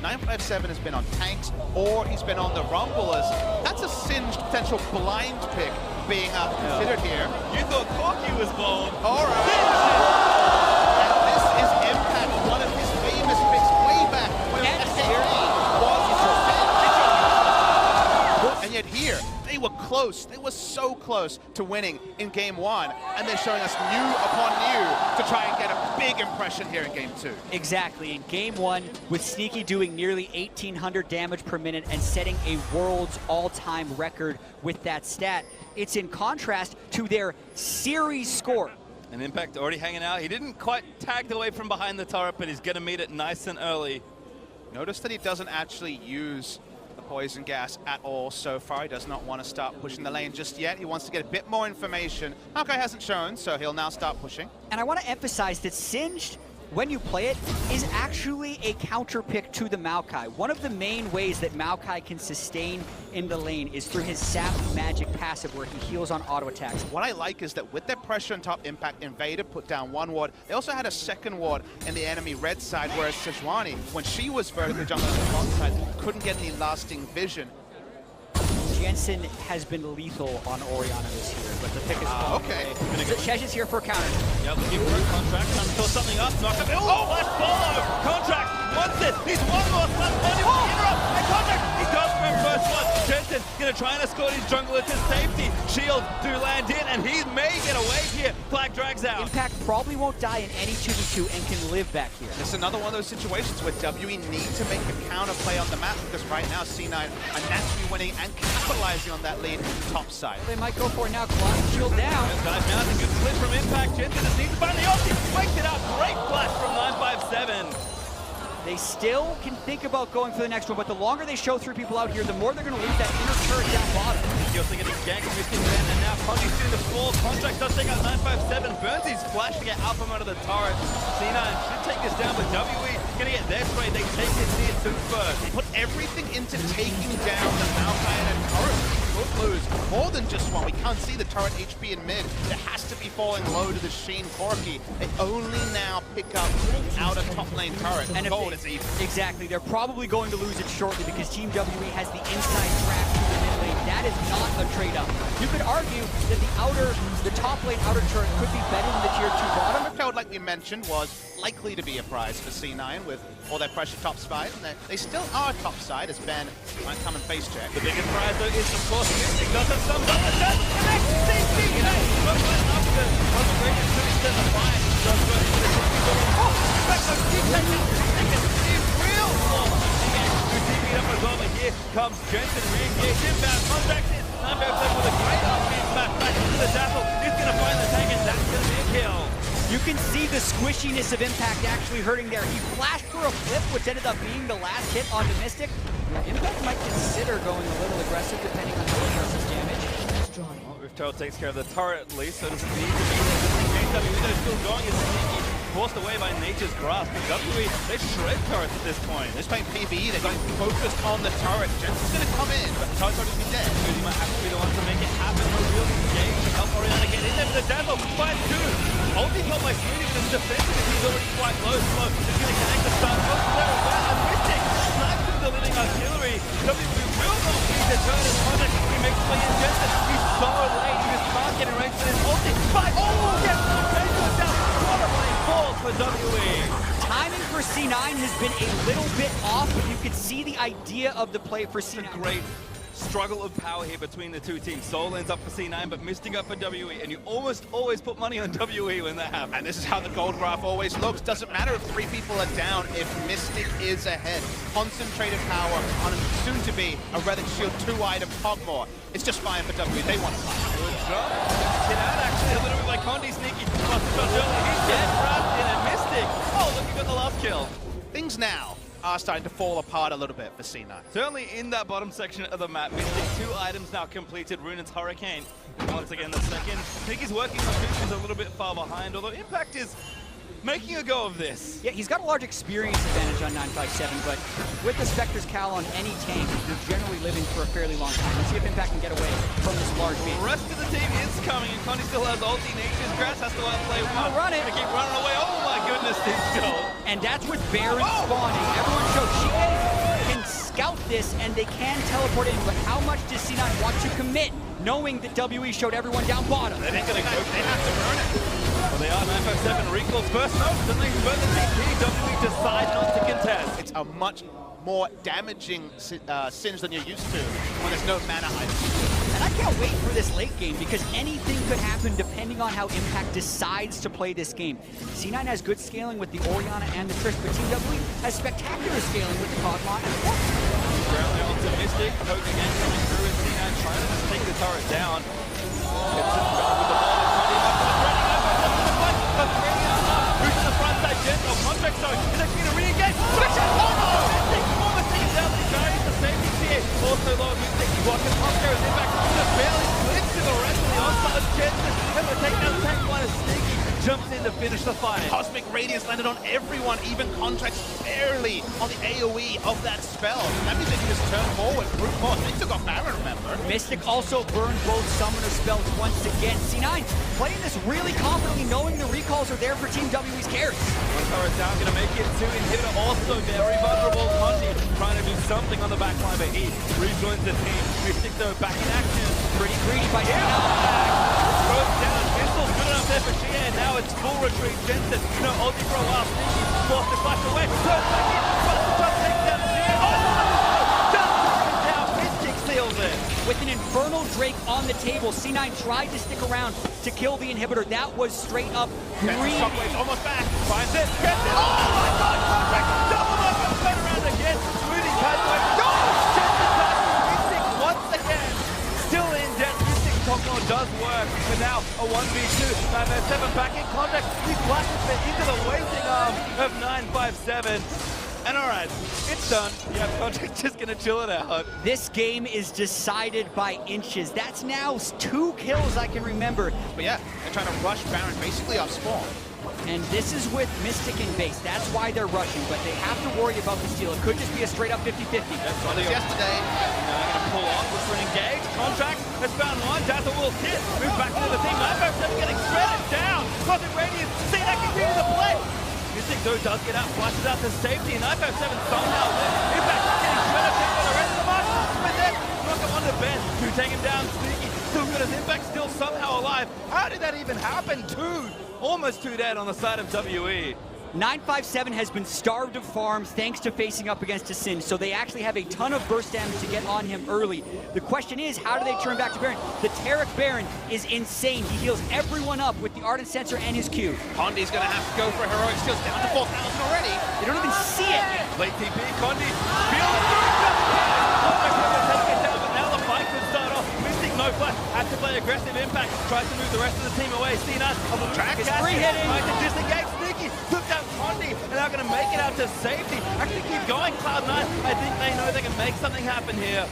957 has been on tanks, or he's been on the rumblers. That's a singed potential blind pick being considered here. You thought Corky was bold. All right. And this is Impact, one of his famous picks way back when and yet here, they were close. They were so close to winning in game one, and they're showing us new upon new to try and get a big impression here in game two. Exactly. In game one, with Sneaky doing nearly 1,800 damage per minute and setting a world's all-time record with that stat, it's in contrast to their series score. And Impact already hanging out. He didn't quite tag away from behind the turret, but he's going to meet it nice and early. Notice that he doesn't actually use the poison gas at all so far. He does not want to start pushing the lane just yet. He wants to get a bit more information. Maokai hasn't shown, so he'll now start pushing. And I want to emphasize that Singed, when you play it, is actually a counter pick to the Maokai. One of the main ways that Maokai can sustain in the lane is through his Sap Magic passive, where he heals on auto attacks. What I like is that with their pressure on top, Impact Invader put down one ward. They also had a second ward in the enemy red side, whereas Sejuani, when she was vertically jumping on the bottom side, couldn't get any lasting vision. Jensen has been lethal on Orianna this year, but the pick is okay. Shesh is here for a counter. Yep, looking for a contract, trying to fill something up, knock up. Oh, flash follow! Contract wants it! He's one more flash follow! Interrupt! And contract! He goes for him first one! Jensen gonna try and escort his jungler to safety. Shield do land in, and he may get away here. Flag drags out. Impact probably won't die in any 2v2 and can live back here. This is another one of those situations where WE need to make a counter play on the map, because right now C9 are naturally winning and capitalizing on that lead top side. They might go for it now. Clock shield down. Dive down, a good flip from Impact. Jensen just needs to find the ulti. Wakes it up. Great flash from 957. They still can think about going for the next one, but the longer they show three people out here, the more they're going to lose that inner turret down bottom. He's also getting ganked with his band, and now Connie's doing the fall. Contract does take out 957. Burns his flash to get out from under the turret. C9 should take this down, but WE going to get their spray. They take this near 2 first. They put everything into taking down the Maokai and turret. Could lose more than just one. We can't see the turret HP in mid. It has to be falling low to the Sheen Corki. They only now pick up out of top lane turret. And gold is even. Exactly. They're probably going to lose it shortly because Team WE has the inside track to the mid lane. That is not a trade-up. You could argue that the top lane outer turret could be better than the tier 2 bottom. Code, like we mentioned, was likely to be a prize for C9 with all their pressure top side, and they still are top side as Ben might come and face check. The biggest prize though is of course Mystic does have some up and does connect CC. But up the greatest finish to the fight. Does go to the back of it's real long. Again, TP up as well, but here comes Jensen re-engaged inbound, contacts it. 957 with a great offense back into the dazzle. He's gonna find the tank, and that's gonna be a kill. You can see the squishiness of Impact actually hurting there. He flashed for a flip, which ended up being the last hit onto Mystic. Impact might consider going a little aggressive depending on how he does his damage. Well, Riftel takes care of the turret at least, so doesn't need to be there. JW though still going is Sneaky, forced away by nature's grasp. WE, they shred turrets at this point. They're playing PvE, they're going focused on the turret. Jensen's going to come in, but the turret's already been dead. He might have to be the one to make it happen. He'll really engage to help Orianna get in there for the dazzle. 5-2. Ulti got by Smoothie, but defensive, he's already quite low. Slow, he's going to connect the stun. Goes there as well, and Mystic snipes him the living artillery. WE will not need the turret as Contact. He makes play in Jensen. He's so late, he just can't get in range for this ulti. But, yes, Jensen down. Quarterfinals falls for WE. Timing for C9 has been a little bit off, but you could see the idea of the play for C9. Great struggle of power here between the two teams. Soul ends up for C9, but Mystic up for WE, and you almost always put money on WE when that happens. And this is how the gold graph always looks. Doesn't matter if 3 people are down, if Mystic is ahead. Concentrated power on a soon-to-be a Relic Shield 2-item Pogmore. It's just fine for WE. They want to fight. Good job. Get out actually a little bit like Condi. Sneaky. Plus the shot early. He's dead. Wrapped in, and Mystic. Oh, look, he got the last kill. Things now are starting to fall apart a little bit for C9. Certainly in that bottom section of the map, Mystic 2 items now completed. Runen's Hurricane. Once again, the second. I think he's working on Fish is a little bit far behind, although Impact is making a go of this. Yeah, he's got a large experience advantage on 957, but with the Spectre's Cal on any tank, you're generally living for a fairly long time. Let's see if Impact can get away from this large beat. The rest of the team is coming, and Connie still has ulti. Nature's Grass has to outplay one. Run it. Gonna keep running away. Oh my goodness, this goal. And that's with Baron spawning. Everyone showed she this, and they can teleport in, but how much does C9 want to commit, knowing that WE showed everyone down bottom? They ain't gonna go. They have to burn it. Well, they are 957 recalls first. No, then they burn the TP. WE decide not to contest. It's a much more damaging Singe than you're used to when there's no mana item. And I can't wait for this late game because anything could happen depending on how Impact decides to play this game. C9 has good scaling with the Orianna and the Trish, but Team W has spectacular scaling with the Kog'Maw and the Quark. Currently optimistic, poke again coming through, and C9 trying to just take the turret down. It's with the ball in front of him. Who's to the front side? Gentle contract zone. Is actually going to re-engage. Switch it! Almost taken down, but he carries the safety here. Also low Mystic. Blocking Oscar is in back. Just barely splits to the rest of the onside of Jensen. Able to take down the tank line of Sneaky. Jumps in to finish the fight. Cosmic Radiance landed on everyone, even Contracts barely on the AoE of that spell. That means they can just turn forward, brute force. They took off Baron, remember? Mystic also burned both summoner spells once again. C9 playing this really confidently, knowing the recalls are there for Team W's carries. One turret down, gonna make it two. Inhibitor also very vulnerable. Conti trying to do something on the backline, but he rejoins the team. Mystic though back in action. Pretty greedy by C9. Goes down. Pistol's good enough there for Shea, and now it's full retreat. Jensen, no ulti for a while. Sneaky forced to flash away. Turns back in. Just takes down Shea. Down. Mystic seals it. With an Infernal Drake on the table, C9 tried to stick around to kill the inhibitor. That was straight up green. Shockwave's almost back. Finds it. Gets it. Oh my god! Contract. Double up and turn around again. Smoothie cuts away. Go! Jensen passes Mystic once again. Still in debt. Mystic Kog'Maw does work. But now a 1v2. 957 back in contact. He flashes it into the waiting arm of 957. And all right, it's done. Yeah, Contract's just gonna chill it out. This game is decided by inches. That's now 2 kills I can remember. But yeah, they're trying to rush Baron basically off spawn. And this is with Mystic in base. That's why they're rushing, but they have to worry about the steal. It could just be a straight up 50-50. That's Well, it's yesterday. Now they're gonna pull off, looks for an engage. Contract has found one. Dazzle will hit. Move back into the team. 957 getting shredded down. Cosmic Radiance. See that continue to play. Mystic though does get out, flashes out to safety. 957 somehow lives. Impact getting shredded for the rest of the match. But then knock him on the bench to take him down. Sneaky still good as Impact still somehow alive. How did that even happen? Almost two dead on the side of WE. 957 has been starved of farms thanks to facing up against a Sin, so they actually have a ton of burst damage to get on him early. The question is, how do they turn back to Baron? The Taric Baron is insane. He heals everyone up with the Ardent Sensor and his Q. Condi's gonna have to go for heroic skills, down to 4,000 already. They don't even see it yet. Late TP, Condi, feel it through, just take it down, but now the fight could start off. Mystic, no flash, had to play aggressive. Impact, tries to move the rest of the team away. C9 on the track, is free hitting. Trying to disengage, Sneaky, took down Condi, and now gonna make it out to safety. Actually keep going, Cloud9. I think they know they can make something happen here.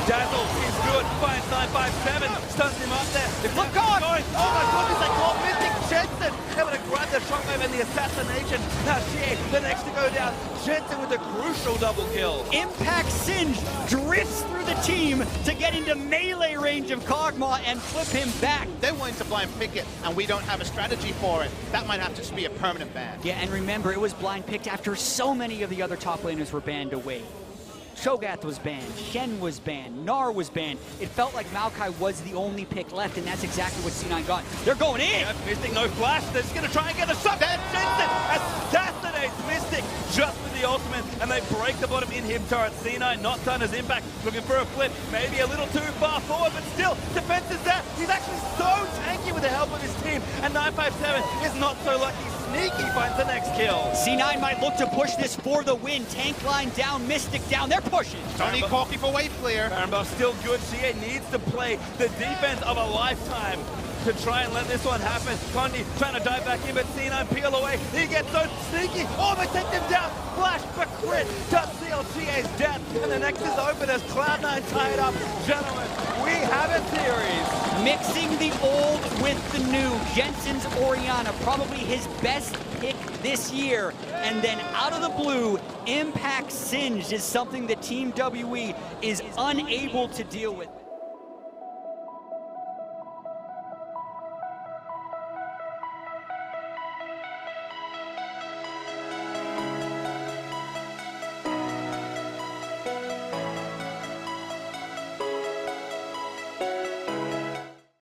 Dazzle is good, finds 957, stuns him up there. Look on! Oh my goodness, they call Mystic Jensen, able to grab the shockwave and the assassination. Now Shea, the next to go down. Jensen with a crucial double kill. Impact Singe drifts through the team to get into melee range of Kog'Maw and flip him back. They're willing to blind pick it, and we don't have a strategy for it. That might have to just be a permanent ban. Yeah, and remember, it was blind picked after so many of the other top laners were banned away. Shogath was banned, Shen was banned, Gnar was banned. It felt like Maokai was the only pick left, and that's exactly what C9 got. They're going in! Yeah, Mystic, no flash. They're just going to try and get the shot. Then Jensen assassinates Mystic just with the ultimate, and they break the bottom in-him turret. C9 not done as Impact, looking for a flip. Maybe a little too far forward, but still, defense is there. He's actually so tanky with the help of his team, and 957 is not so lucky. Sneaky finds the next kill. C9 might look to push this for the win. Tank line down, Mystic down. They're pushing. Don't need Corky for wave clear. Baron Buff's still good. CA needs to play the defense of a lifetime to try and let this one happen. Condi trying to dive back in, but C9 peel away. He gets so Sneaky. Oh, they take him down. Flash for crit. Does seal CA's death. And the next is open as Cloud9 tied up. Gentlemen, we have a series. Mixing the old with the new. Jensen's Orianna, probably his best pick this year. And then out of the blue, Impact Singed is something that Team WE is unable to deal with.